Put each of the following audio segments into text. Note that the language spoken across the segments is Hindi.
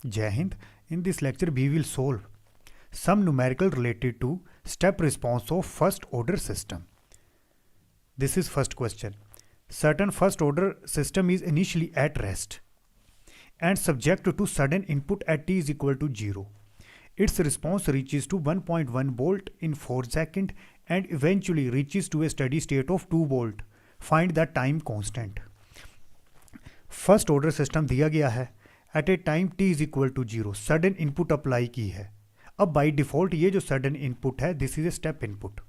Jai Hind. In this lecture, we will solve some numerical related to step response of first order system. This is first question. Certain first order system is initially at rest and subject to sudden input at t is equal to 0. Its response reaches to 1.1 volt in 4 seconds and eventually reaches to a steady state of 2 volt. Find the time constant. First order system दिया गया है, at a time t is equal to 0, sudden input apply की है. अब बाई डिफॉल्ट ये जो सडन इनपुट है this is a step input.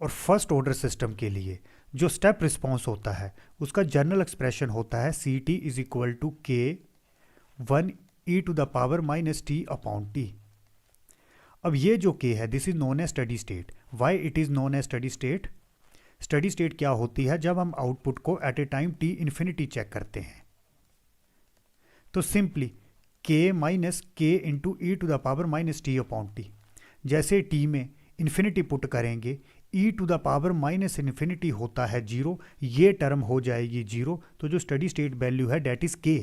और फर्स्ट ऑर्डर सिस्टम के लिए जो स्टेप रिस्पॉन्स होता है उसका जनरल एक्सप्रेशन होता है C T is equal to K 1 E to the power minus T upon T. अब ये जो के है this is known as steady state. Why it is known as steady state? Steady state क्या होती है? जब हम आउटपुट को at a time T infinity check करते हैं तो simply K minus K into E to the power minus T upon T. जैसे टी में इन्फिनिटी पुट करेंगे e to the power minus infinity होता है 0, ये टर्म हो जाएगी 0, तो जो स्टडी स्टेट वैल्यू है डेट इज के.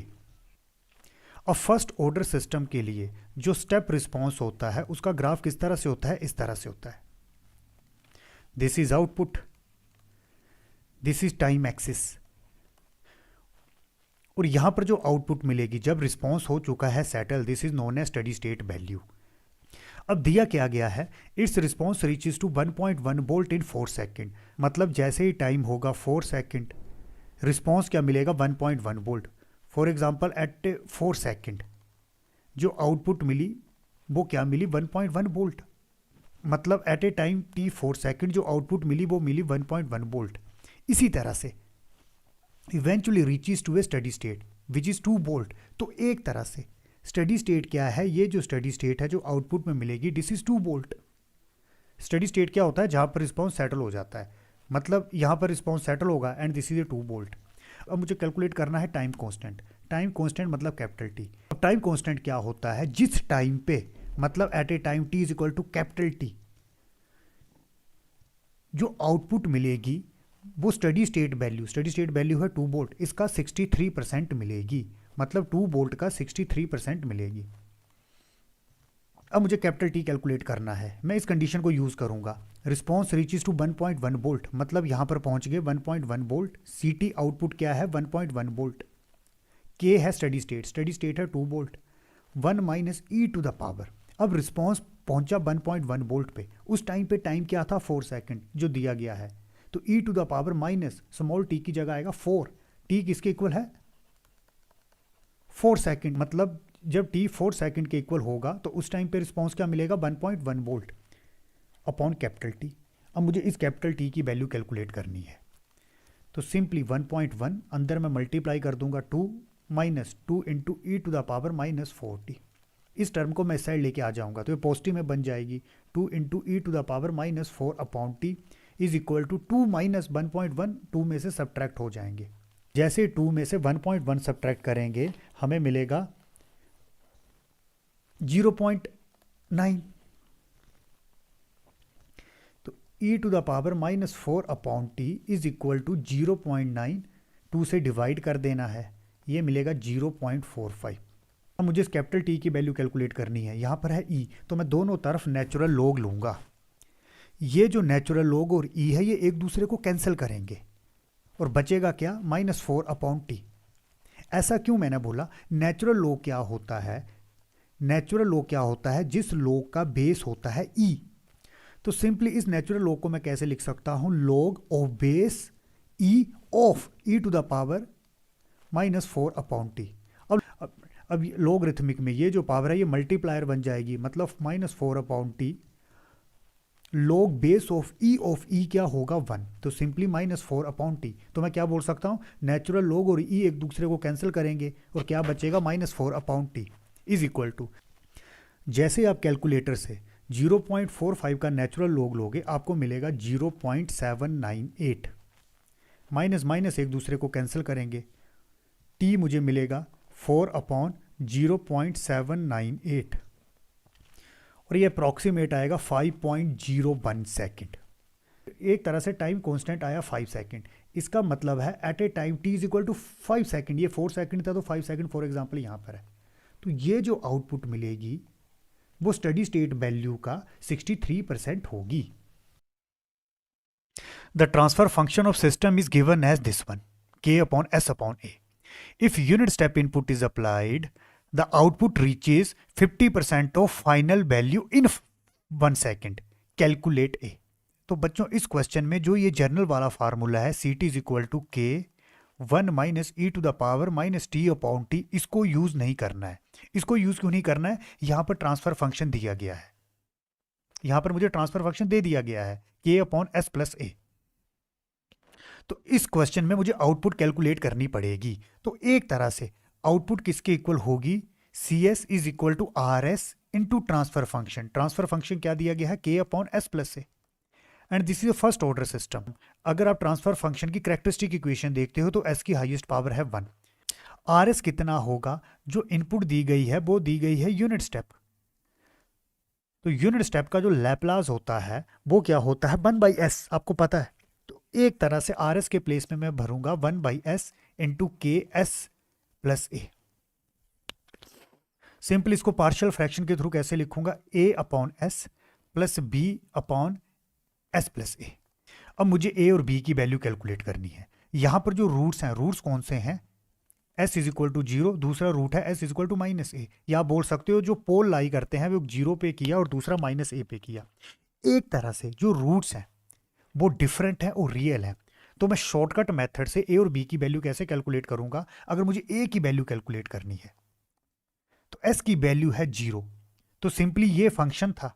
अब फर्स्ट ऑर्डर सिस्टम के लिए जो स्टेप रिस्पॉन्स होता है उसका ग्राफ किस तरह से होता है? इस तरह से होता है. This is output, this is time axis, और यहां पर जो आउटपुट मिलेगी जब रिस्पॉन्स हो चुका है settle, this is known as steady state value. अब दिया क्या गया है? It's response reaches to 1.1 volt in 4 second. मतलब जैसे ही टाइम होगा 4 सेकेंड रिस्पॉन्स क्या मिलेगा? 1.1 volt. For example at 4 second जो आउटपुट मिली वो क्या मिली? 1.1 वोल्ट. मतलब at a time T 4 second जो आउटपुट मिली वो मिली 1.1 वोल्ट. इसी तरह से eventually reaches to a steady state which is 2 volt. तो एक तरह से स्टडी स्टेट क्या है? ये जो स्टडी स्टेट है जो आउटपुट में मिलेगी this is 2 volt. Study state क्या होता है? जहां पर रिस्पॉन्स सेटल हो जाता है. मतलब यहां पर रिस्पॉन्स सेटल होगा and this is a 2 volt. अब मुझे कैलकुलेट करना है टाइम कांस्टेंट. टाइम कांस्टेंट मतलब कैपिटल टी. अब टाइम कांस्टेंट क्या होता है? जिस टाइम पे मतलब at a time T is equal to capital T जो आउटपुट मिलेगी वो स्टडी स्टेट वैल्यू है 2 वोल्ट, इसका 63% मिलेगी. मतलब 2 वोल्ट का 63% मिलेगी. अब मुझे कैपिटल टी कैलकुलेट करना है. मैं इस कंडीशन को यूज करूंगा. रिस्पॉन्स रीचेस टू 1.1 वोल्ट, मतलब यहां पर पहुंच गए 1.1 वोल्ट. सी टी आउटपुट क्या है? 1.1 वोल्ट. के है स्टडी स्टेट है 2 volt. 1 minus E to the power. अब रिस्पॉन्स पहुंचा 1.1 वोल्ट पे. उस टाइम पे टाइम क्या था? 4 सेकेंड जो दिया गया है. तो e to the power minus small t की जगह आएगा 4. टी किसके इक्वल है? 4 सेकेंड. मतलब जब टी 4 सेकेंड के इक्वल होगा तो उस टाइम पे रिस्पॉन्स क्या मिलेगा? 1.1 वोल्ट अपॉन कैपिटल टी. अब मुझे इस कैपिटल टी की वैल्यू कैलकुलेट करनी है. तो सिंपली 1.1 अंदर मैं मल्टीप्लाई कर दूंगा 2 minus 2 into E to the power minus 4t. इस टर्म को मैं इस साइड लेके आ जाऊंगा तो ये पॉजिटिव में बन जाएगी. 2 into E to the power minus 4 upon T is equal to 2 minus 1.1. 2 में से सब्ट्रैक्ट हो जाएंगे. जैसे 2 में से 1.1 सब्ट्रैक्ट करेंगे हमें मिलेगा 0.9. तो e to the power minus 4 upon T is equal to 0.9. 2 से डिवाइड कर देना है, ये मिलेगा 0.45. अब मुझे इस कैपिटल टी की वैल्यू कैलकुलेट करनी है. यहां पर है e, तो मैं दोनों तरफ नेचुरल लॉग लूंगा. ये जो नेचुरल लॉग और ई है ये एक दूसरे को कैंसिल करेंगे और बचेगा क्या? -4 अपॉन टी. ऐसा क्यों मैंने बोला? नेचुरल लॉग क्या होता है? नेचुरल लॉग क्या होता है? जिस लॉग का बेस होता है ई. तो सिंपली इस नेचुरल लॉग को मैं कैसे लिख सकता हूं? Log of base E of E to the power -4 upon T. अब लॉगरिथमिक में ये जो पावर है ये मल्टीप्लायर बन जाएगी. मतलब -4 upon t log base of e क्या होगा? 1. तो सिंपली -4 अपॉन टी. तो मैं क्या बोल सकता हूँ? नेचुरल लॉग और ई एक दूसरे को कैंसिल करेंगे और क्या बचेगा? -4 upon T is equal to. जैसे आप कैलकुलेटर से 0.45 का नेचुरल लॉग लोगे आपको मिलेगा 0.798. माइनस माइनस एक दूसरे को कैंसिल करेंगे. टी मुझे मिलेगा 4 अपॉन 0.798 और ये अप्रॉक्सीमेट आएगा 5.01 सेकेंड. एक तरह से टाइम कांस्टेंट आया 5 सेकेंड. इसका मतलब है at a time T is equal to 5 second. ये 4 सेकेंड था तो 5 सेकेंड फॉर एग्जांपल यहाँ पर है. तो ये जो आउटपुट मिलेगी वो स्टडी स्टेट वैल्यू का 63% होगी। The transfer function of system is given as this one, k upon s upon a. If unit step input is applied, the output reaches 50% of final value in 1 second. Calculate a. तो बच्चों इस क्वेश्चन में जो ये जर्नल वाला फार्मूला है ct is equal to K 1 minus E to the power minus T upon T, इसको यूज नहीं करना है। इसको यूज क्यों नहीं करना है? यहां पर ट्रांसफर फंक्शन दिया गया है, यहां पर मुझे ट्रांसफर फंक्शन दे दिया गया है k अपॉन एस प्लस ए। तो इस क्वेश्चन में मुझे आउटपुट कैलकुलेट करनी पड़ेगी। तो एक तरह से आउटपुट किसके इक्वल होगी? C S is equal to R S into transfer function. Transfer function क्या दिया गया है? K upon S plus A, and this is a first order system. अगर आप ट्रांसफर फंक्शन की कैरेक्टरिस्टिक इक्वेशन देखते हो तो एस की हाईएस्ट पावर है 1। आर एस कितना होगा? जो इनपुट दी गई है वो दी गई है यूनिट स्टेप। तो यूनिट स्टेप का जो लैप्लास होता है वो क्या होता है? 1/s, आपको पता है। एक तरह से आर एस के प्लेस में मैं भरूंगा 1/s into K s plus a. Simple इसको पार्शियल फ्रैक्शन के थ्रू कैसे लिखूंगा? a upon S plus B upon S plus a. अब मुझे a और b की वैल्यू कैलकुलेट करनी है। यहां पर जो रूट्स हैं, रूट्स कौन से हैं? s इज इक्वल टू 0, दूसरा रूट है s is equal to minus a. या आप बोल सकते हो जो पोल लाई करते हैं वो 0 पे किया और दूसरा माइनस ए पे किया। एक तरह से जो रूट्स हैं वो डिफरेंट है और रियल है। तो मैं शॉर्टकट मेथड से ए और बी की वैल्यू कैसे कैलकुलेट करूंगा? अगर मुझे ए की वैल्यू कैलकुलेट करनी है तो एस की वैल्यू है 0, तो सिंपली ये फंक्शन था,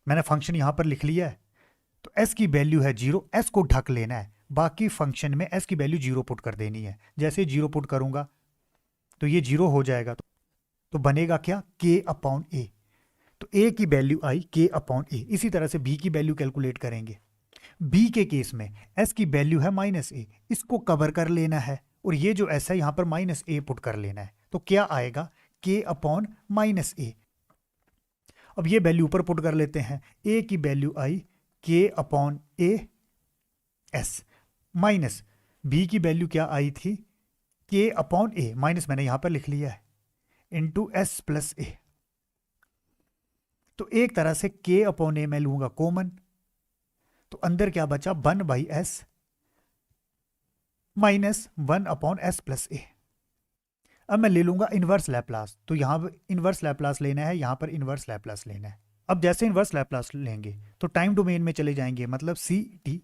मैंने फंक्शन यहां पर लिख लिया है। तो एस की वैल्यू है 0, एस को ढक लेना है, बाकी फंक्शन में एस की वैल्यू 0 पुट कर देनी है। जैसे 0 पुट करूंगा तो ये 0 हो जाएगा, तो बनेगा क्या? के अपॉन ए। तो ए की वैल्यू आई के अपॉन ए। इसी तरह से बी की वैल्यू कैलकुलेट करेंगे। बी के केस में एस की वैल्यू है माइनस ए, इसको कवर कर लेना है और ये जो एस है यहां पर माइनस ए पुट कर लेना है। तो क्या आएगा? के अपॉन माइनस ए। अब ये वैल्यू ऊपर पुट कर लेते हैं। ए की वैल्यू आई K upon A S, minus B की वैल्यू क्या आई थी? के अपॉन ए, माइनस मैंने यहां पर लिख लिया है, इंटू एस प्लस ए। तो एक तरह से k अपॉन ए मैं लूंगा कॉमन, तो अंदर क्या बचा? 1/s minus 1 upon S plus a. अब मैं ले लूंगा इनवर्स लैप्लास, तो यहां पर इनवर्स लैप्लास लेना है, यहां पर इनवर्स लैप्लास लेना है। अब जैसे इनवर्स लैप्लास लेंगे तो टाइम डोमेन में चले जाएंगे, मतलब C T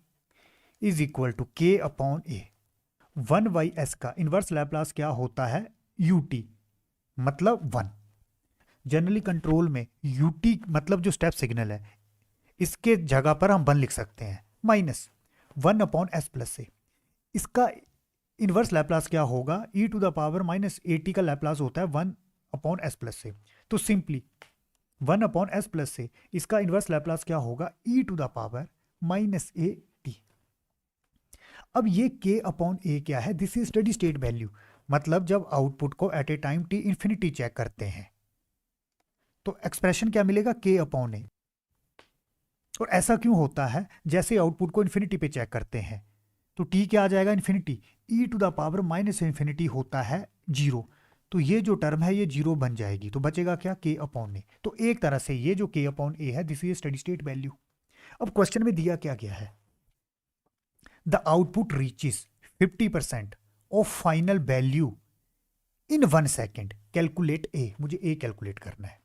is equal to K upon A. 1/s का इनवर्स लैप्लास क्या होता है? यू टी, मतलब 1। जनरली कंट्रोल में यूटी मतलब जो स्टेप सिग्नल है इसके जगह पर हम 1 लिख सकते हैं, माइनस 1 अपॉन एस प्लस से। इसका इनवर्स लैप्लास क्या होगा? E to the power minus a t का लैप्लास होता है 1 अपॉन एस प्लस से। तो सिंपली 1 अपॉन एस प्लस से इसका इनवर्स लैप्लास क्या होगा? E to the power minus a t. अब ये के अपॉन ए क्या है? This is steady state value, मतलब जब आउटपुट को at a time t infinity check करते हैं तो एक्सप्रेशन क्या मिलेगा? के अपॉन ए। और ऐसा क्यों होता है? जैसे आउटपुट को इन्फिनिटी पे चेक करते हैं तो टी क्या आ जाएगा? Infinity. E to the power minus infinity होता है 0, तो ये जो टर्म है ये 0 बन जाएगी, तो बचेगा क्या? के अपॉन ए। तो एक तरह से ये जो के अपॉन ए है this is steady state value. अब क्वेश्चन में दिया क्या गया है? The output reaches 50% of final value in 1 second, calculate a. मुझे ए कैलकुलेट करना है।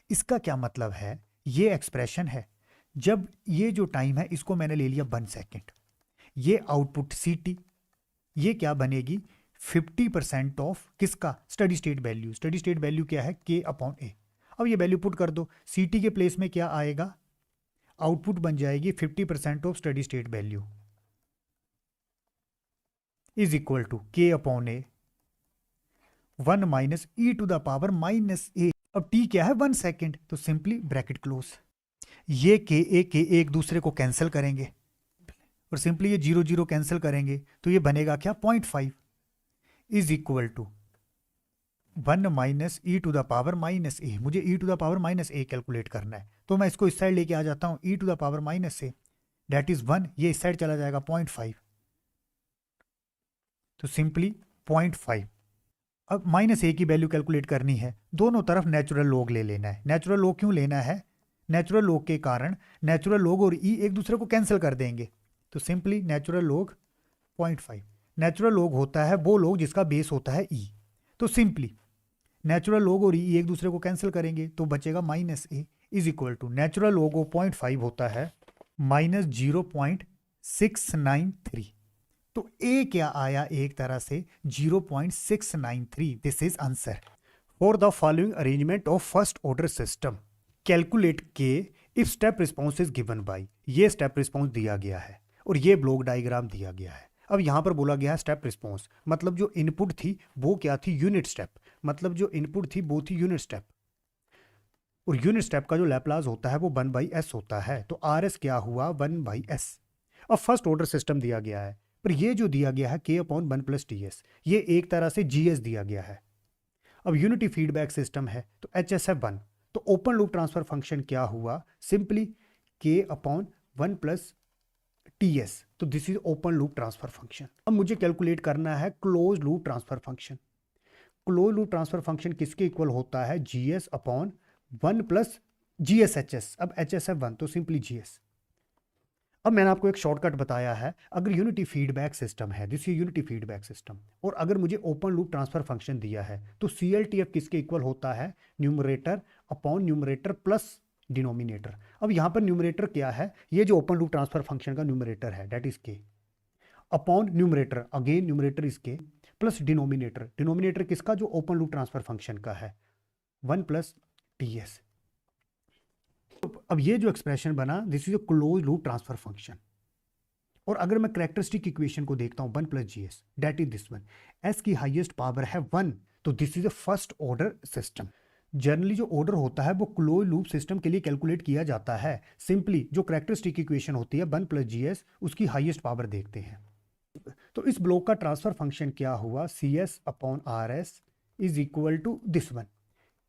इसका क्या मतलब है? ये एक्सप्रेशन है, जब ये जो टाइम है इसको मैंने ले लिया 1 सेकेंड, ये आउटपुट सी टी, ये क्या बनेगी? 50% ऑफ किसका? Study state value. Steady state value क्या है? के अपॉन ए। अब ये वैल्यू पुट कर दो, सी टी के प्लेस में क्या आएगा? आउटपुट बन जाएगी 50% of study state value is equal to K upon a 1 minus E to the power minus a. अब टी क्या है? 1 सेकेंड, तो सिंपली ब्रैकेट क्लोज। ये के एक दूसरे को कैंसिल करेंगे और सिंपली ये 0 0 कैंसिल करेंगे, तो ये बनेगा क्या? 0.5 is equal to 1 minus E to the power minus a. मुझे e to the power minus a calculate करना है, तो मैं इसको इस साइड लेके आ जाता हूं। E to the power minus a that is 1, ये इस साइड चला जाएगा 0.5, तो सिंपली 0.5 अब माइनस ए की वैल्यू कैलकुलेट करनी है, दोनों तरफ नेचुरल लॉग ले लेना है। नेचुरल लॉग क्यों लेना है? नेचुरल लॉग के कारण नेचुरल लॉग और ई एक दूसरे को कैंसिल कर देंगे, तो simply natural log 0.5। Natural log होता है वो लॉग जिसका बेस होता है ई, तो सिंपली नेचुरल लॉग और ई एक दूसरे को कैंसिल करेंगे तो बचेगा minus A is equal to natural log of 0.5 होता है माइनस 0.693। तो ए क्या आया? एक तरह से 0.693। This is answer. For the following arrangement of first order system calculate K if step response is given by. ये स्टेप रिस्पॉन्स दिया गया है और ये ब्लॉक डायग्राम दिया गया है। अब यहां पर बोला गया है स्टेप रिस्पॉन्स, मतलब जो इनपुट थी वो क्या थी? Unit step. मतलब जो इनपुट थी वो थी यूनिट स्टेप, और यूनिट स्टेप का जो लैप्लास होता है वो 1/s होता है। तो आर एस क्या हुआ? 1/s। अब फर्स्ट ऑर्डर सिस्टम दिया गया है, पर ये जो दिया गया है k/1 + ts, ये एक तरह से gs दिया गया है। अब यूनिटी फीडबैक सिस्टम है तो HSF 1, तो ओपन लूप ट्रांसफर फंक्शन क्या हुआ? Simply k/1 + ts। तो this is open loop transfer function. अब मुझे कैलकुलेट करना है close loop transfer function. Close loop transfer function किसके इक्वल होता है? GS/1 + GSHS। अब HSF 1 तो सिंपली GS। अब मैंने आपको एक शॉर्टकट बताया है, अगर यूनिटी फीडबैक सिस्टम है, this is unity feedback system, और अगर मुझे ओपन लूप ट्रांसफर फंक्शन दिया है तो CLTF किसके इक्वल होता है? Numerator upon numerator plus denominator. अब यहां पर न्यूमरेटर क्या है? ये जो ओपन लूप ट्रांसफर फंक्शन का न्यूमरेटर है that is K, upon numerator, again numerator is के, प्लस डिनोमिनेटर। डिनोमिनेटर किसका? जो ओपन लूप ट्रांसफर फंक्शन का है, 1 + TS। अब ये जो एक्सप्रेशन बना this is a close loop transfer function. और अगर मैं कैरेक्टरिस्टिक इक्वेशन को देखता हूं 1 + GS that is this one, S की हाईएस्ट पावर है 1, तो this is a first order system. Generally जो ऑर्डर होता है वो क्लोज लूप सिस्टम के लिए कैलकुलेट किया जाता है। सिंपली जो कैरेक्टरिस्टिक इक्वेशन होती है 1 + GS, उसकी हाईएस्ट पावर देखते हैं। तो इस ब्लॉक का ट्रांसफर फंक्शन क्या हुआ? CS/RS is equal to this one,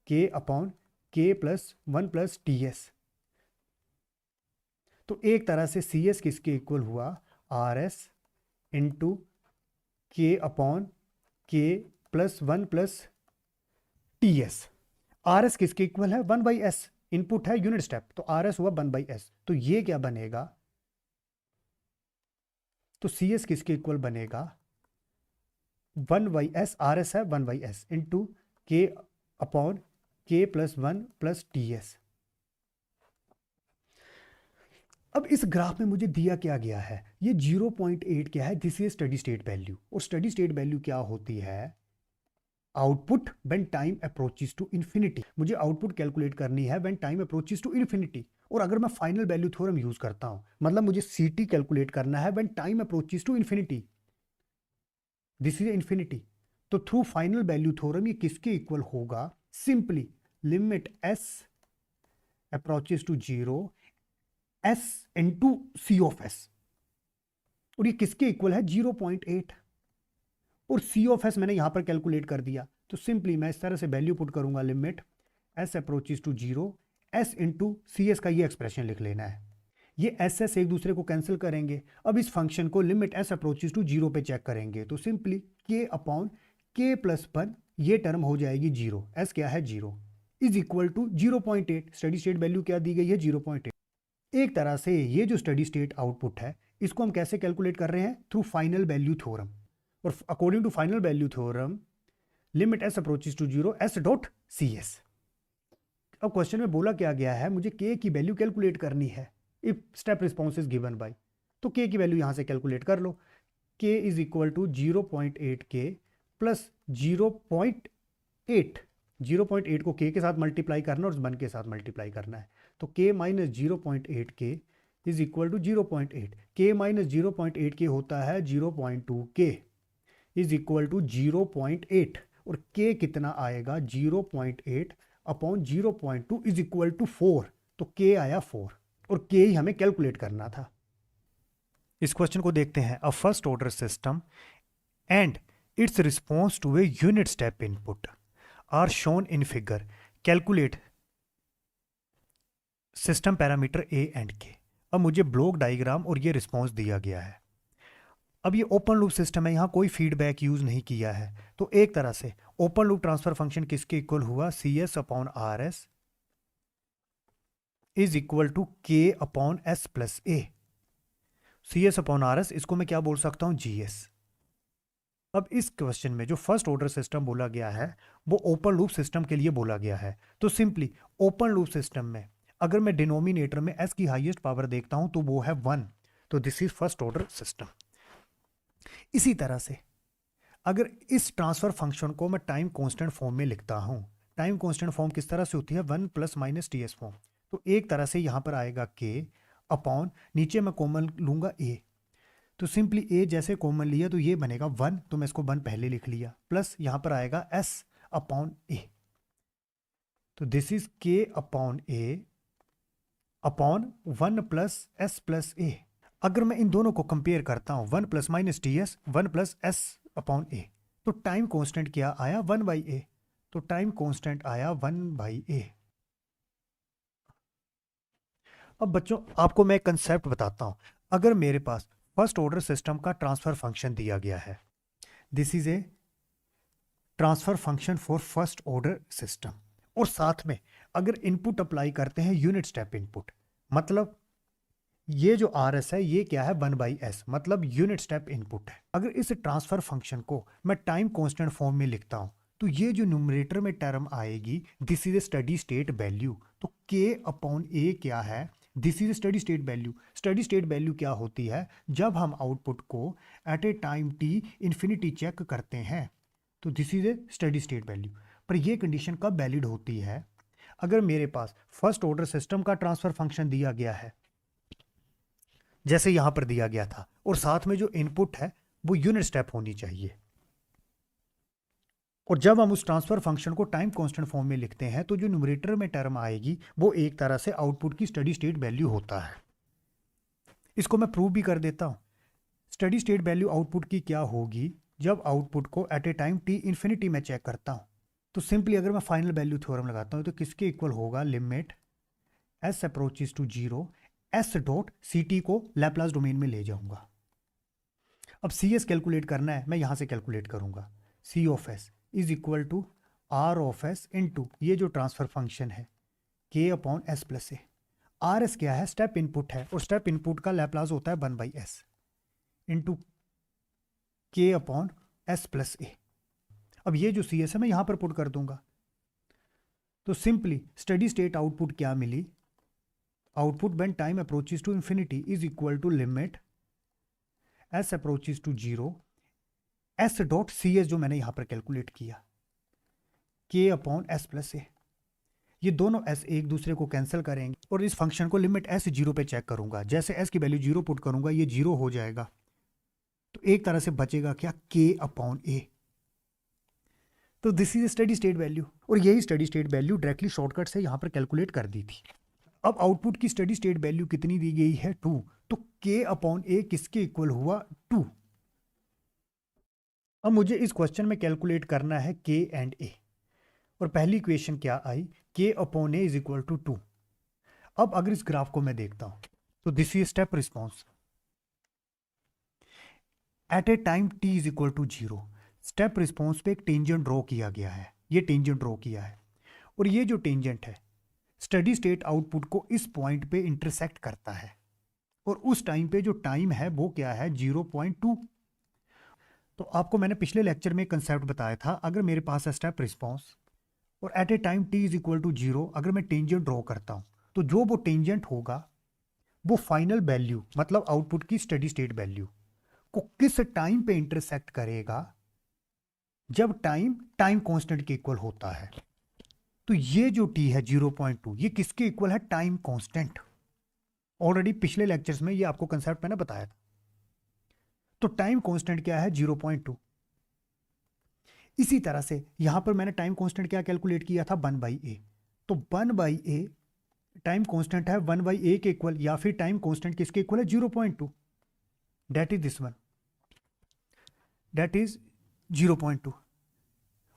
K/K + 1 + TS। तो एक तरह से CS किसके इक्वल हुआ? RS into K/K + 1 + TS। RS किसके इक्वल है? 1/s। इनपुट है यूनिट स्टेप, तो RS हुआ 1/s। तो ये क्या बनेगा? तो CS किसके इक्वल बनेगा? 1/s। RS है 1/s इंटू K/K + 1 + TS। अब इस ग्राफ में मुझे दिया क्या गया है? ये 0.8 क्या है? This is steady state value. और स्टडी स्टेट वैल्यू क्या होती है? Output when time approaches to infinity. मुझे आउटपुट कैलकुलेट करनी है when time approaches to infinity. और अगर मैं फाइनल वैल्यू थ्योरम यूज करता हूं, मतलब मुझे CT कैलकुलेट करना है when time approaches to infinity, this is infinity. तो थ्रू फाइनल वैल्यू थ्योरम ये किसके इक्वल होगा? Simply limit S approaches to 0 S into C/S। और ये किसके इक्वल है? 0.8। और C/S मैंने यहां पर कैलकुलेट कर दिया, तो सिंपली मैं इस तरह से वैल्यू पुट करूंगा, limit S approaches to 0 S into CS का ये एक्सप्रेशन लिख लेना है। ये SS एक दूसरे को कैंसिल करेंगे। अब इस फंक्शन को लिमिट S अप्रोचेस टू 0 पे चेक करेंगे, तो सिंपली K/K + 1 ये टर्म हो जाएगी 0। S क्या है? 0 is equal to 0.8। Steady state value क्या दी गई है? 0.8। एक तरह से ये जो स्टडी स्टेट आउटपुट है इसको हम कैसे कैलकुलेट कर रहे हैं? Through final value theorem. और according to final value theorem limit S approaches to 0 S.CS। अब क्वेश्चन में बोला क्या गया है? मुझे K की वैल्यू कैलकुलेट करनी है if step response is given by. तो K की वैल्यू यहां से कैलकुलेट कर लो। K is equal to 0.8K plus 0.8। 0.8 को K के साथ मल्टीप्लाई करना और 1 के साथ मल्टीप्लाई करना है, तो K - 0.8K is equal to 0.8। K - 0.8K होता है 0.2K इज इक्वल टू 0.8। और K कितना आएगा? 0.8 अपॉन 0.2 इज इक्वल टू 4। तो K आया 4, और K ही हमें कैलकुलेट करना था। इस क्वेश्चन को देखते हैं। A first order system and its response to a unit step input are shown in figure. Calculate system parameter A and K। अब मुझे ब्लॉक डायग्राम और ये रिस्पॉन्स दिया गया है। अब ये ओपन लूप सिस्टम है, यहाँ कोई फीडबैक यूज नहीं किया है, तो एक तरह से ओपन लूप ट्रांसफर फंक्शन किसके इक्वल हुआ, C s upon R s is equal to K upon S plus a. C s upon R s, इसको मैं क्या बोल सकता हूँ, जी एस। अब इस क्वेश्चन में जो फर्स्ट ऑर्डर सिस्टम बोला गया है वो ओपन लूप सिस्टम के लिए बोला गया है। तो सिंपली ओपन लूप सिस्टम में अगर मैं डिनोमिनेटर में एस की हाईएस्ट पावर देखता हूं तो वो है 1, तो this is first order system. इसी तरह से अगर इस ट्रांसफर फंक्शन को मैं टाइम कांस्टेंट फॉर्म में लिखता हूं, टाइम कांस्टेंट फॉर्म किस तरह से होती है, 1 plus minus t S form, तो एक तरह से यहां पर आएगा के अपॉन, नीचे मैं कॉमन लूंगा ए, तो सिंपली ए जैसे कॉमन लिया तो ये बनेगा 1, तो मैं इसको 1 पहले लिख लिया, प्लस यहां पर आएगा एस अपॉन ए, तो this is K upon a upon 1 plus s plus a. अगर मैं इन दोनों को कंपेयर करता हूं, 1 plus minus t s, 1 plus s upon a, तो टाइम कांस्टेंट क्या आया, 1 बाई ए, तो टाइम कांस्टेंट आया 1 बाई ए। अब बच्चों आपको मैं कंसेप्ट बताता हूं, अगर मेरे पास फर्स्ट ऑर्डर सिस्टम का ट्रांसफर फंक्शन दिया गया है, this is A transfer function for first order system, और साथ में अगर इनपुट अप्लाई करते हैं यूनिट स्टेप इनपुट, मतलब ये जो आर एस है ये क्या है, 1 बाई एस, मतलब यूनिट स्टेप इनपुट है। अगर इस ट्रांसफर फंक्शन को मैं टाइम कांस्टेंट फॉर्म में लिखता हूं तो ये जो न्यूमरेटर में टर्म आएगी this is a steady state value, तो के अपॉन ए क्या है, this is steady state value. Steady state value क्या होती है, जब हम आउटपुट को at a time T infinity check करते हैं, तो this is a steady state value. पर यह कंडीशन कब वैलिड होती है, अगर मेरे पास फर्स्ट ऑर्डर सिस्टम का ट्रांसफर फंक्शन दिया गया है जैसे यहां पर दिया गया था, और साथ में जो इनपुट है वो यूनिट स्टेप होनी चाहिए, और जब हम उस ट्रांसफर फंक्शन को टाइम कांस्टेंट फॉर्म में लिखते हैं तो जो न्यूमरेटर में टर्म आएगी वो एक तरह से आउटपुट की स्टडी स्टेट वैल्यू होता है। इसको मैं प्रूव भी कर देता हूं। स्टडी स्टेट वैल्यू आउटपुट की क्या होगी, जब आउटपुट को at a time T infinity में चेक करता हूं, तो सिंपली अगर मैं फाइनल वैल्यू थ्योरम लगाता हूं तो किसके इक्वल होगा, limit S approaches to zero S dot C T को लैप्लास डोमेन में ले जाऊंगा। अब सी एस कैलकुलेट करना है, मैं यहां से कैलकुलेट करूंगा, C of s is equal to R of s into ये जो ट्रांसफर फंक्शन है K upon S plus a. R S क्या है, स्टेप इनपुट है, और स्टेप इनपुट का लैप्लास होता है 1 बाई एस इंटू के अपॉन एस प्लस ए। अब ये जो सी एस है मैं यहां पर पुट कर दूंगा, तो सिंपली स्टडी स्टेट आउटपुट क्या मिली, output when time approaches to infinity is equal to limit S approaches to zero S dot C s जो मैंने यहां पर कैलकुलेट किया, के अपॉन एस प्लस ए। ये दोनों एस एक दूसरे को कैंसिल करेंगे और इस फंक्शन को लिमिट एस जीरो पे चेक करूंगा, जैसे एस की वैल्यू जीरो पुट करूंगा ये जीरो हो जाएगा, तो एक तरह से बचेगा क्या, के अपॉन ए। तो this is steady state value, और यही study state value directly shortcut से यहां पर कैलकुलेट कर दी थी। अब आउटपुट की स्टडी स्टेट वैल्यू कितनी दी गई है, 2, तो के अपॉन ए किसके इक्वल हुआ, 2। अब मुझे इस क्वेश्चन में कैलकुलेट करना है के एंड ए, और पहली इक्वेशन क्या आई, K upon A is equal to 2। अब अगर इस ग्राफ को मैं देखता हूं तो this is step response at a time T is equal to 0। Step response पे एक टेंजेंट ड्रॉ किया गया है, ये टेंजेंट ड्रॉ किया है, और ये जो टेंजेंट है स्टडी स्टेट आउटपुट को इस पॉइंट पे इंटरसेक्ट करता है, और उस टाइम पे जो टाइम है वो क्या है, 0.2। तो आपको मैंने पिछले लेक्चर में कंसेप्ट बताया था, अगर मेरे पास है स्टेप रिस्पॉन्स और at a time T is equal to 0, अगर मैं टेंजेंट ड्रॉ करता हूं तो जो वो टेंजेंट होगा वो फाइनल वैल्यू मतलब आउटपुट की स्टडी स्टेट वैल्यू को किस टाइम पे इंटरसेक्ट करेगा, जब टाइम कांस्टेंट के इक्वल होता है। तो ये जो टी है 0.2 ये किसके इक्वल है, टाइम कांस्टेंट। ऑलरेडी पिछले लेक्चर्स में ये आपको कंसेप्ट मैंने बताया था। तो टाइम कांस्टेंट क्या है, 0.2। इसी तरह से यहां पर मैंने टाइम कांस्टेंट क्या कैलकुलेट किया था, 1 बाई ए। तो 1 बाई ए टाइम कांस्टेंट है 1 बाई ए के इक्वल, या फिर टाइम कांस्टेंट किसके इक्वल है, 0.2, that is this one, that is 0.2।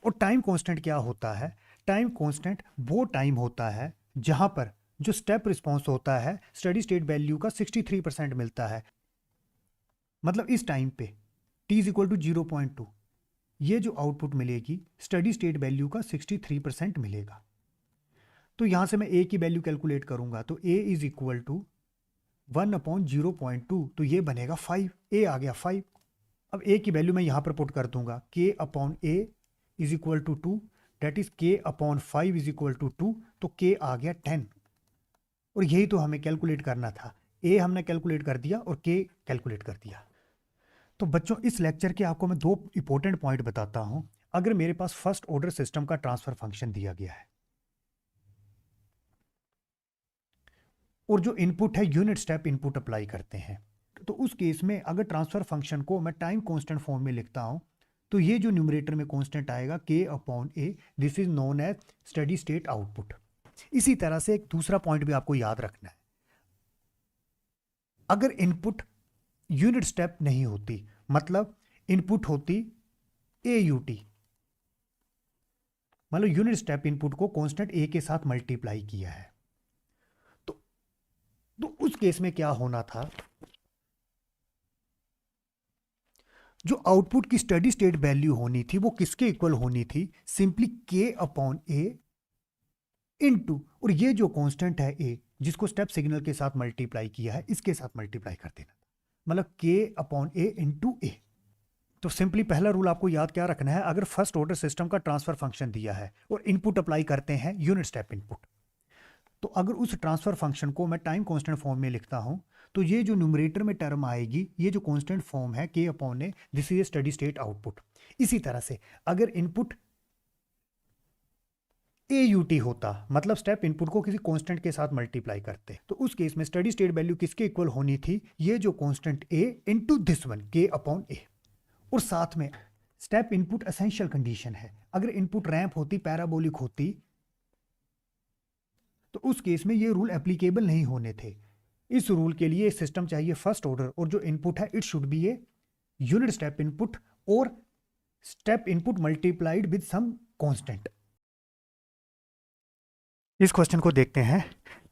और टाइम कांस्टेंट क्या होता है, टाइम कांस्टेंट वो टाइम होता है जहां पर जो स्टेप रिस्पॉन्स होता है स्टडी स्टेट वैल्यू का 63% मिलता है, मतलब इस टाइम पे t इज इक्वल टू 0.2, ये जो आउटपुट मिलेगी स्टडी स्टेट वैल्यू का 63% मिलेगा। तो यहां से मैं a की वैल्यू कैलकुलेट करूंगा तो a इज इक्वल टू 1/0.2, तो ये बनेगा 5, a आ गया 5। अब a की वैल्यू मैं यहां पर पुट कर दूंगा, k upon a is equal to 2, that is k upon 5 is equal to 2, तो k आ गया 10। और यही तो हमें कैलकुलेट करना था, a हमने कैलकुलेट कर दिया और k कैलकुलेट कर दिया। तो बच्चों इस लेक्चर के आपको मैं दो इंपॉर्टेंट पॉइंट बताता हूं। अगर मेरे पास फर्स्ट ऑर्डर सिस्टम का ट्रांसफर फंक्शन दिया गया है और जो इनपुट है यूनिट स्टेप इनपुट अप्लाई करते हैं, तो उस केस में अगर ट्रांसफर फंक्शन को मैं टाइम कांस्टेंट फॉर्म में लिखता हूं तो ये जो न्यूमरेटर में कांस्टेंट आएगा k upon a, this is known as steady state output. इसी तरह से एक दूसरा पॉइंट भी आपको याद रखना है, अगर इनपुट यूनिट स्टेप नहीं होती, मतलब इनपुट होती AUT, मतलब यूनिट स्टेप इनपुट को कांस्टेंट a के साथ मल्टीप्लाई किया है, तो उस केस में क्या होना था, जो आउटपुट की स्टडी स्टेट वैल्यू होनी थी वो किसके इक्वल होनी थी, simply k upon a into, और ये जो कांस्टेंट है a जिसको स्टेप सिग्नल के साथ मल्टीप्लाई किया है इसके साथ मल्टीप्लाई कर देना, मतलब k upon a into a। तो सिंपली पहला रूल आपको याद क्या रखना है, अगर फर्स्ट ऑर्डर सिस्टम का ट्रांसफर फंक्शन दिया है और इनपुट अप्लाई करते हैं यूनिट स्टेप इनपुट, तो अगर उस ट्रांसफर फंक्शन को मैं टाइम कांस्टेंट फॉर्म में लिखता हूं तो ये जो न्यूमरेटर में टर्म आएगी, ये जो कांस्टेंट फॉर्म है k upon A, this is a steady state output. इसी तरह से अगर इनपुट AUT होता, मतलब स्टेप इनपुट को किसी कांस्टेंट के साथ मल्टीप्लाई करते, तो उस केस में स्टडी स्टेट वैल्यू किसके इक्वल होनी थी, ये जो constant a into this one k upon a। और साथ में स्टेप इनपुट एसेंशियल कंडीशन है, अगर इनपुट रैंप होती, पैराबोलिक होती, तो उस केस में ये रूल एप्लीकेबल नहीं होने थे। इस रूल के लिए सिस्टम चाहिए फर्स्ट ऑर्डर, और जो इनपुट है it should be a unit step input और step input multiplied with some constant. इस क्वेश्चन को देखते हैं,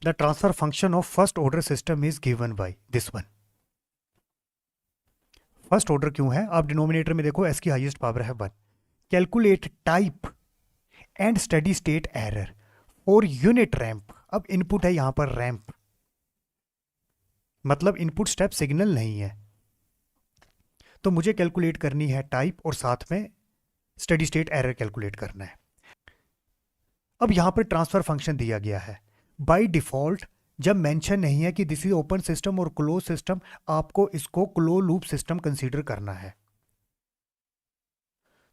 the transfer function of first order system is given by this one. First order क्यों है, आप डिनोमिनेटर में देखो s की हाईएस्ट पावर है 1। Calculate type and study state error और यूनिट रैंप। अब इनपुट है यहां पर रैंप, मतलब इनपुट स्टेप सिग्नल नहीं है, तो मुझे कैलकुलेट करनी है टाइप और साथ में स्टडी स्टेट एरर कैलकुलेट करना है। अब यहां पर ट्रांसफर फंक्शन दिया गया है, बाय डिफॉल्ट जब मेंशन नहीं है कि दिस इज ओपन सिस्टम और क्लोज सिस्टम, आपको इसको क्लोज लूप सिस्टम कंसीडर करना है।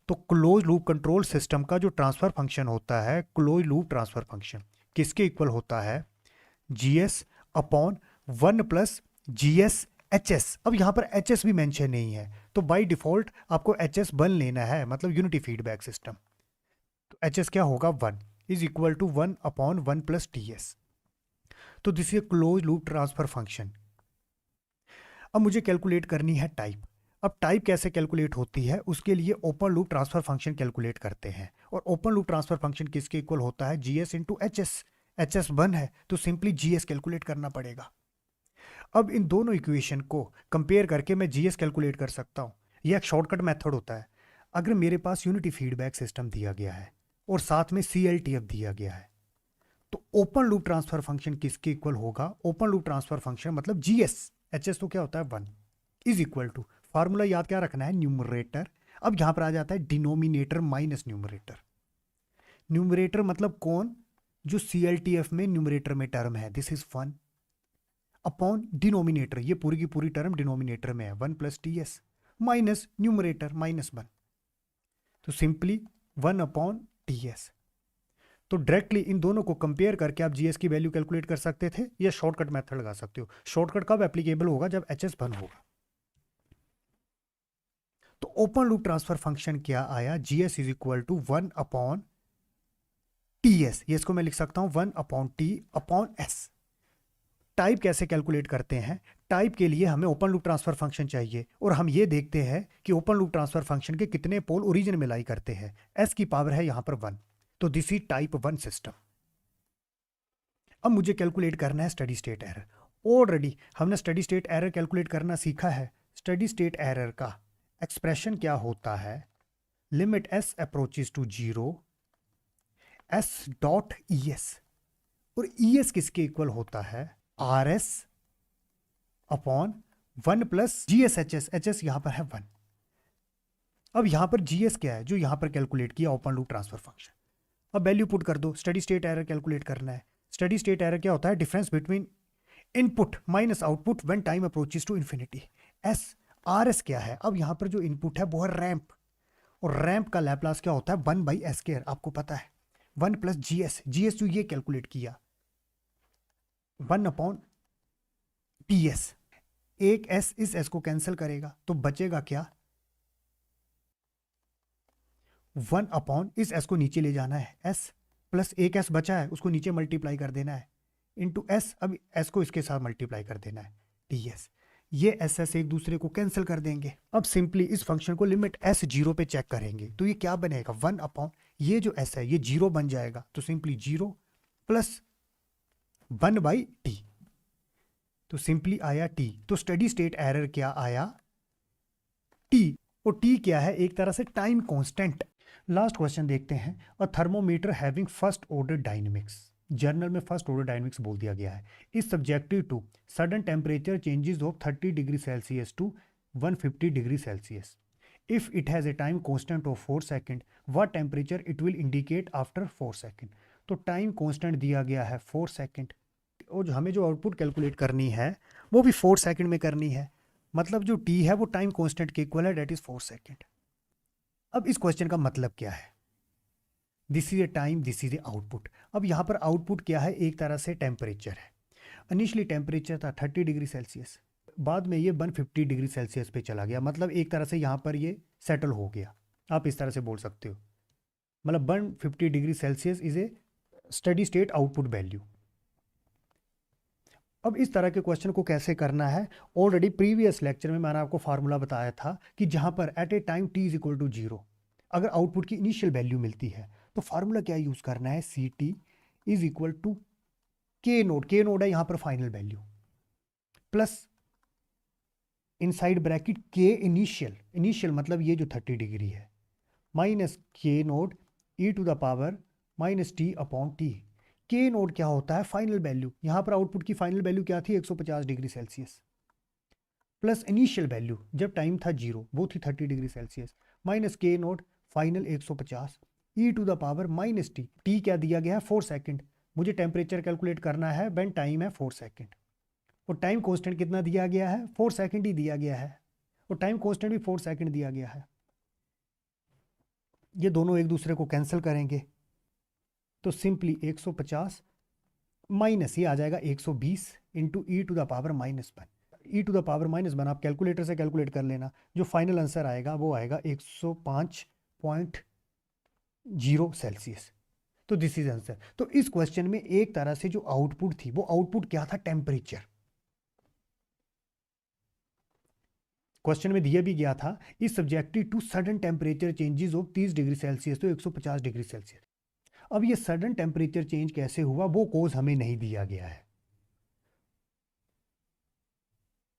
तो क्लोज लूप कंट्रोल सिस्टम का जो ट्रांसफर फंक्शन होता है, क्लोज लूप ट्रांसफर फंक्शन किसके इक्वल होता है, GS upon 1 plus GS HS। अब यहां पर HS भी मेंशन नहीं है, तो बाय डिफॉल्ट आपको HS 1 लेना है, मतलब यूनिटी फीडबैक सिस्टम। तो HS क्या होगा, 1 is equal to 1 upon 1 plus TS। तो this is close loop transfer function. अब मुझे कैलकुलेट करनी है टाइप। अब टाइप कैसे कैलकुलेट होती है, उसके लिए open loop transfer function calculate करते हैं, और ओपन लूप ट्रांसफर फंक्शन किसके इक्वल होता है, GS इंटू HS। HS 1 है तो सिंपली GS कैलकुलेट करना पड़ेगा। अब इन दोनों इक्वेशन को कंपेयर करके मैं GS कैलकुलेट कर सकता हूं, यह एक शॉर्टकट मेथड होता है। अगर मेरे पास यूनिटी फीडबैक सिस्टम दिया गया है और साथ में CLTF दिया गया है, तो ओपन लूप ट्रांसफर फंक्शन किसके इक्वल होगा, ओपन लूप ट्रांसफर फंक्शन मतलब GS, HS तो क्या होता है 1, इज इक्वल टू, फार्मूला याद क्या रखना है, न्यूमरेटर। अब यहां पर आ जाता है डिनोमिनेटर माइनस न्यूमरेटर। न्यूमरेटर मतलब कौन, जो CLTF में न्यूमरेटर में टर्म है, दिस इज 1 अपॉन डिनोमिनेटर, ये पूरी की पूरी टर्म डिनोमिनेटर में है 1 plus TS minus numerator minus 1, तो सिंपली 1 अपॉन TS। तो डायरेक्टली इन दोनों को कंपेयर करके आप GS की वैल्यू कैलकुलेट कर सकते थे, या शॉर्टकट मेथड लगा सकते हो। शॉर्टकट कब एप्लीकेबल होगा, जब HS 1 होगा। तो ओपन लूप ट्रांसफर फंक्शन क्या आया, GS is equal to 1 upon TS, ये इसको मैं लिख सकता हूं 1 upon T upon S। Type कैसे कैलकुलेट करते हैं, टाइप के लिए हमें ओपन लूप ट्रांसफर फंक्शन चाहिए, और हम ये देखते हैं कि ओपन लूप ट्रांसफर फंक्शन के कितने पोल ओरिजिन में लाई करते हैं, S की पावर है यहां पर 1, तो दिस इज टाइप 1 सिस्टम। अब मुझे कैलकुलेट करना है स्टडी स्टेट एरर। ऑलरेडी हमने स्टडी स्टेट एरर कैलकुलेट करना सीखा है। स्टडी स्टेट एरर का एक्सप्रेशन क्या होता है, limit S approaches to zero S dot E S, और ई एस किसके इक्वल होता है, R S upon 1 plus G S H S, H S यहां पर है 1। अब यहां पर जी एस क्या है, जो यहां पर कैलकुलेट किया ओपन लूप ट्रांसफर फंक्शन। अब वैल्यू पुट कर दो, स्टडी स्टेट एरर कैलकुलेट करना है। स्टडी स्टेट एरर क्या होता है, difference between input minus output when time approaches to infinity. S R S क्या है, अब यहां पर जो इनपुट है वो है रैंप, और रैंप का लैप्लास क्या होता है 1 बाई एस स्क्वायर, आपको पता है 1 plus G S, G S जो ये कैलकुलेट किया 1 अपॉन टी एस, एक एस इस एस को कैंसिल करेगा तो बचेगा क्या, 1 अपॉन इस एस को नीचे ले जाना है एस, प्लस एक एस बचा है उसको नीचे मल्टीप्लाई कर देना है इंटू एस, अब एस को इसके साथ मल्टीप्लाई कर देना है टी एस, ये एस एस एक दूसरे को कैंसिल कर देंगे। अब सिंपली इस फंक्शन को लिमिट एस जीरो पे चेक करेंगे तो ये क्या बनेगा 1 अपॉन ये जो एस है ये जीरो बन जाएगा, तो simply zero plus 1 by T, तो सिंपली आया टी। तो स्टडी स्टेट एरर क्या आया, टी, और टी क्या है, एक तरह से टाइम कांस्टेंट। लास्ट क्वेश्चन देखते हैं, a thermometer having first order dynamics, general में फर्स्ट ऑर्डर डायनेमिक्स बोल दिया गया है, is subjective to sudden temperature changes of 30 degree Celsius to 150 degree Celsius. If it has a time constant of 4 second, what temperature it will indicate after 4 second. तो टाइम कांस्टेंट दिया गया है 4 सेकंड, और हमें जो आउटपुट कैलकुलेट करनी है वो भी 4 सेकंड में करनी है, मतलब जो टी है वो टाइम कांस्टेंट के इक्वल है, डेट इज 4 सेकंड। अब इस क्वेश्चन का मतलब क्या है, this is A time, this is A output. अब यहाँ पर आउटपुट क्या है, एक तरह से टेम्परेचर है। इनिशियली टेम्परेचर था 30 डिग्री सेल्सियस, बाद में ये 150 डिग्री सेल्सियस पे चला गया, मतलब एक तरह से यहाँ पर ये सेटल हो गया, आप इस तरह से बोल सकते हो, मतलब 150 degree Celsius is a steady state output value. अब इस तरह के क्वेश्चन को कैसे करना है, ऑलरेडी प्रीवियस लेक्चर में मैंने आपको फार्मूला बताया था कि जहां पर at a time T is equal to zero अगर आउटपुट की इनिशियल वैल्यू मिलती है तो फार्मूला क्या यूज करना है, C T is equal to K nought, K nought है यहां पर final value, plus inside bracket K initial, initial मतलब ये जो 30 डिग्री है, minus K nought E to the power minus T upon T. K nought क्या होता है, फाइनल वैल्यू, यहां पर आउटपुट की फाइनल वैल्यू क्या थी 150 degree Celsius, plus initial value जब टाइम था जीरो वो थी 30 degree Celsius, minus K nought final 150 E to the power minus T, T क्या दिया गया है 4 सेकंड, मुझे टेम्परेचर कैलकुलेट करना है व्हेन टाइम है 4 सेकंड, और टाइम कांस्टेंट कितना दिया गया है 4 सेकंड ही दिया गया है, और टाइम कांस्टेंट भी 4 सेकंड दिया गया है। ये दोनों एक दूसरे को कैंसिल करेंगे तो सिंपली 150 माइनस ये आ जाएगा 120 into E to the power minus 1, E to the power minus 1 आप कैलकुलेटर से कैलकुलेट कर लेना, जो फाइनल आंसर आएगा वो आएगा 105.0 सेल्सियस। तो दिस इज आंसर। तो इस क्वेश्चन में एक तरह से जो आउटपुट थी वो आउटपुट क्या था, टेम्परेचर। क्वेश्चन में दिया भी गया था is subjective to sudden temperature changes of 30 degree Celsius to 150 degree Celsius. अब ये सडन टेम्परेचर चेंज कैसे हुआ वो कोज हमें नहीं दिया गया है,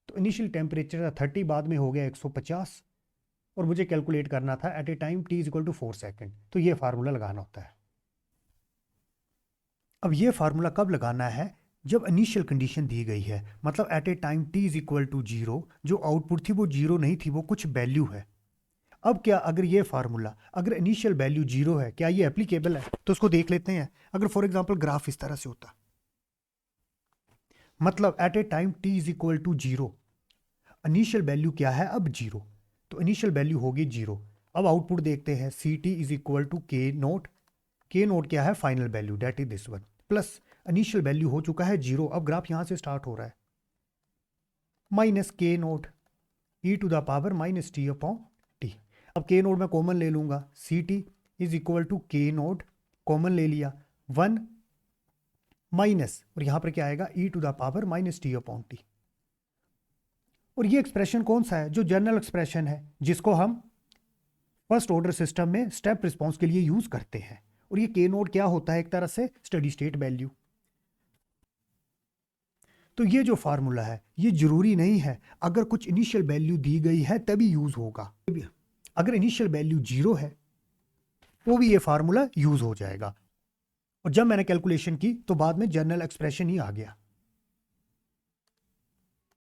तो इनिशियल टेम्परेचर था 30, बाद में हो गया 150, और मुझे कैलकुलेट करना था at a time T is equal to 4 second, तो ये फार्मूला लगाना होता है। अब ये फार्मूला कब लगाना है, जब इनिशियल कंडीशन दी गई है, मतलब at a time T is equal to zero, जो आउटपुट थी वो जीरो नहीं थी, वो कुछ वैल्यू है। अब क्या, अगर ये फार्मूला अगर इनिशियल वैल्यू जीरो है, क्या ये एप्लीकेबल है, तो उसको देख लेते हैं। अगर फॉर एग्जांपल ग्राफ इस तरह से होता, मतलब at a time T is equal to zero, initial value क्या है अब जीरो, तो इनिशियल वैल्यू होगी जीरो। अब आउटपुट देखते हैं, C T is equal to K nought, K nought क्या है final value that is this one, plus initial value हो चुका है जीरो, अब ग्राफ यहां से स्टार्ट हो रहा है, minus K naught e to the power minus T upon T. अब के नोट मैं कॉमन ले लूंगा, C T is equal to K naught common ले लिया, 1 माइनस, और यहां पर क्या आएगा e to the power minus T upon T. और ये एक्सप्रेशन कौन सा है, जो जनरल एक्सप्रेशन है जिसको हम फर्स्ट ऑर्डर सिस्टम में स्टेप रिस्पॉन्स के लिए यूज करते हैं। और ये के नोट क्या होता है, एक तरह से स्टडी स्टेट वैल्यू। तो ये जो फार्मूला है ये जरूरी नहीं है अगर कुछ इनिशियल वैल्यू दी गई है तभी यूज होगा। अगर इनिशियल वैल्यू 0 है तो भी ये फार्मूला यूज हो जाएगा। और जब मैंने कैलकुलेशन की तो बाद में जनरल एक्सप्रेशन ही आ गया।